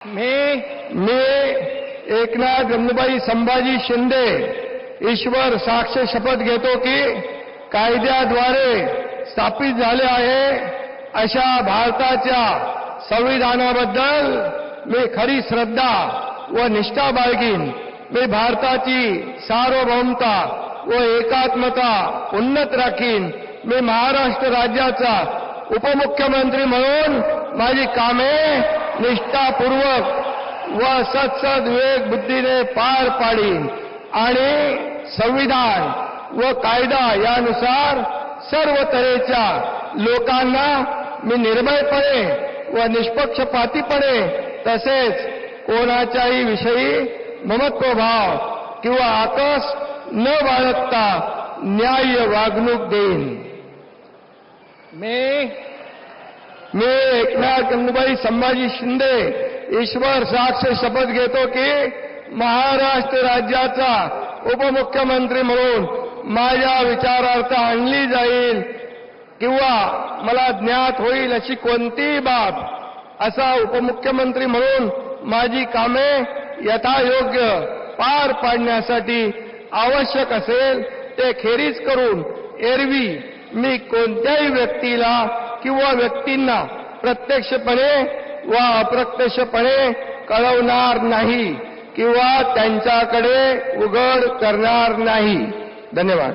मी एकनाथ गंगूबाई संभाजी शिंदे ईश्वर साक्ष शपथ घेतो की कायद्याद्वारे स्थापित झाले आहे अशा भारताच्या संविधानाबद्दल मी खरी श्रद्धा व निष्ठा बाळगीन। मी भारताची सार्वभौमता व एकात्मता उन्नत राखीन। मी महाराष्ट्र राज्याचा उपमुख्यमंत्री म्हणून माझी कामे निष्ठापूर्वक व सत्सद विवेक बुद्धीने पार पाडीन आणि संविधान व कायदा यानुसार सर्व तऱ्हेच्या लोकांना मी निर्भयपणे व निष्पक्षपातीपणे तसेच कोणाच्याही विषयी ममत्वभाव किंवा आकस न बाळगता न्याय्य वागणूक देईन। मी एकनाथ गंगूबाई संभाजी शिंदे ईश्वर साक्ष शपथ घेतो की महाराष्ट्र राज्याचा उपमुख्यमंत्री म्हणून माझ्या विचारार्थ आणली जाईल किंवा मला ज्ञात होईल अशी कोणतीही बाब असा उपमुख्यमंत्री म्हणून माझी कामे यथायोग्य पार पाडण्यासाठी आवश्यक असेल ते खेरीज करून एरवी मी कोणत्याही व्यक्तीला किंवा व्यक्तींना प्रत्यक्षपणे व अप्रत्यक्षपणे कळवणार नाही किंवा त्यांच्याकडे उघड करणार नाही। धन्यवाद।